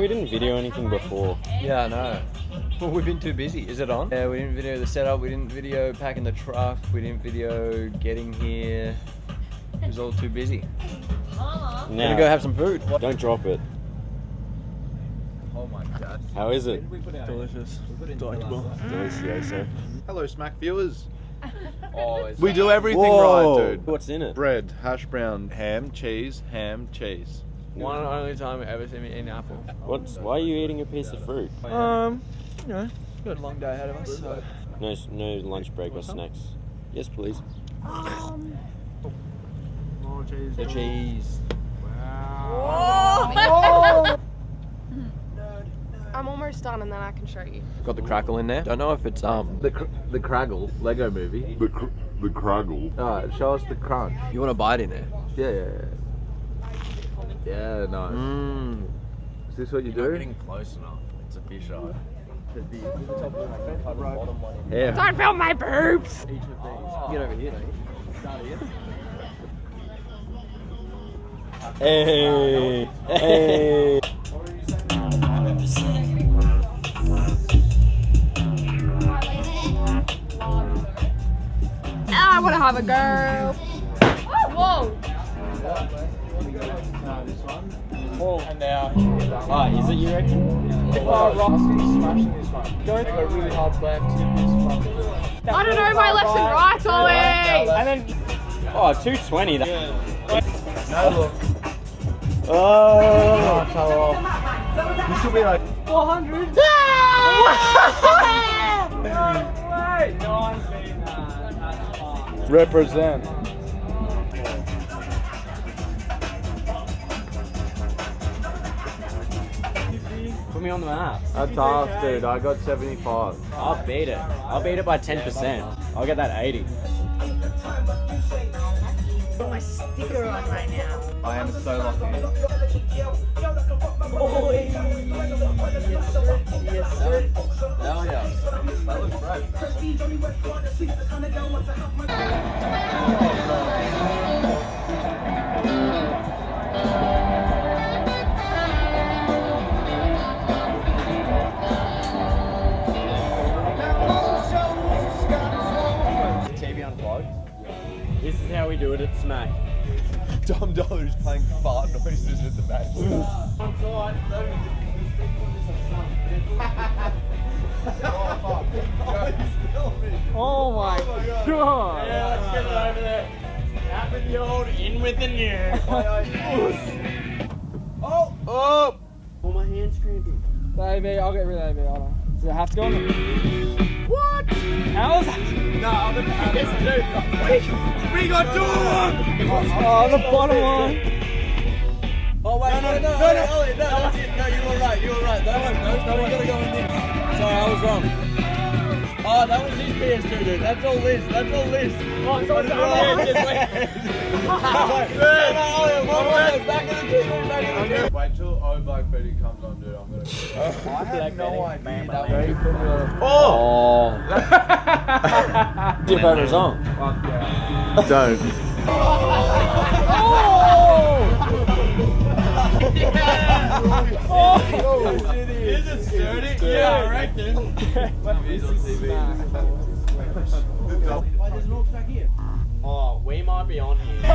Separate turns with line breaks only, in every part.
didn't video anything before.
Yeah, I know. Well, we've been too busy. Is it on? Yeah, we didn't video the setup. We didn't video packing the truck. We didn't video getting here. It was all too busy.
Now,
Gonna go have some food.
don't drop it.
Oh my god.
How is it?
Delicious.
Delectable.
Delicioso.
Hello, Smack viewers.
Oh,
We do everything
Whoa.
right, dude.
What's in it?
Bread, hash brown, ham, cheese, cheese.
One and only time you ever see me eat an apple.
Why are you eating a piece of fruit?
You know, got a long day ahead of us. So.
No lunch break or snacks. Yes, please.
More cheese.
The cheese.
I'm almost done and then I can show you.
Got the crackle in there. Don't know if it's
The Craggle Lego movie.
The Craggle.
Alright, show us the crunch.
You want to bite in there?
Yeah. Yeah, nice. Is this what you do?
close enough. It's a fish eye.
Yeah.
Don't film my boobs!
Each of these. Get over here, don't you? Start here.
Hey.
I want to have a girl. Whoa!
And now.
Is it you reckon?
Smashing this one. Go really hard left.
I don't know my left and right, Ollie!
And then.
Oh, 220.
No look.
Oh.
Fell off. You should be like
400.
represent.
Put me on the map.
That's tough, dude. I got 75.
I'll beat it. I'll beat it by 10%. I'll get that 80.
Put my sticker on right now.
I am so lucky. Hell yeah. That looks great.
TV unplugged. This is how we do it at Smack.
Dom Dollar's playing fart noises at the back.
Oh my god! Yeah, let's get it over there. Out with the old, in with the new.
Oh!
Oh, my hand's cramping.
The AV, I'll get rid of the AV, hold on. Does it have to go on?
What?
How is that?
No, the we got two of them!
Oh, the bottom one.
Oh wait, no, Ollie, no, that's it. No, you were right. Those gotta go in there. Sorry, I was wrong. Oh, that was his PS2, dude. That's all Liz. Oh, it's all back in the queue.
Wait till old Black Betty comes on, dude. I'm gonna.
I have no idea. That
Ready
was
for the.
Oh! Your favorite song?
Don't.
Is it sturdy? Yeah, I reckon.
This is Smack.
Wait, there's an aux back here.
Oh, we might be on here.
Oh,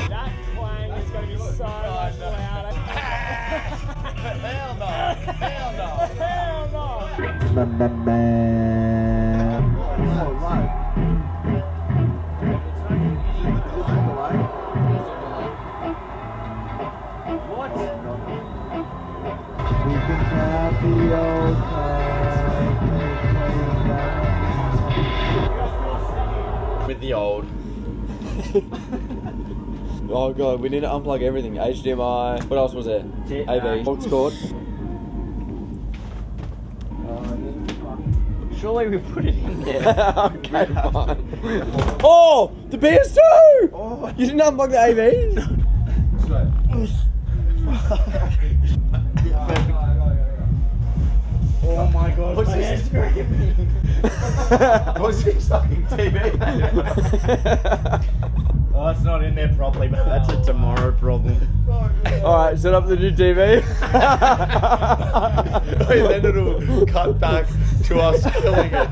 that clang is going to be so much louder.
Hell no.
Hell no!
With the old. Oh god, we need to unplug everything. HDMI. What else was there? AV. What's called? Surely we put it in there. Okay, fine. Oh! The PS2! Oh. You didn't unplug the AV? Oh my god.
What's this? What's this fucking TV?
it's not in there properly, but that's a tomorrow problem.
Alright, set up the new TV.
Then it'll cut back to us killing it.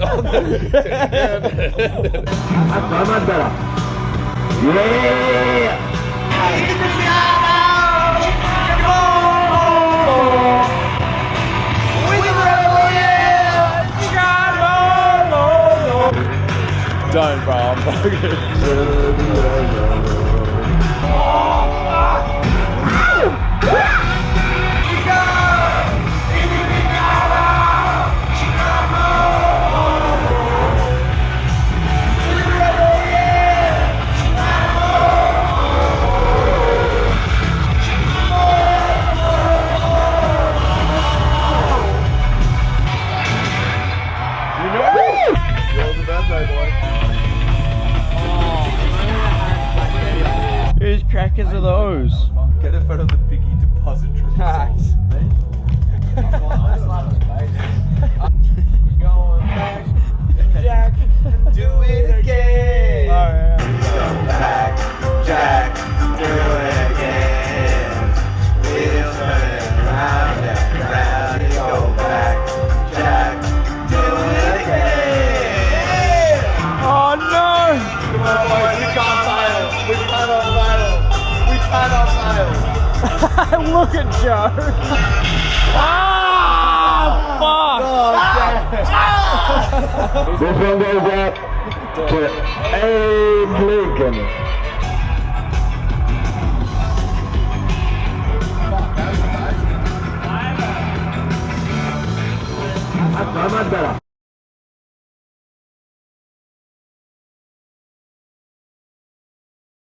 Don't, bro. I'm fucking. Whose crackers are those?
Get a photo of the Biggie depository.
Jack,
Do it again.
Oh,
Back, Jack, do it again. Wheels turning round and round. You go back, Jack, do it again.
Oh no!
Come on, boys, we can't fail. We cannot fail. We cannot fail.
Look at Joe.
Oh,
This one goes out to Abe Lincoln. I'm better.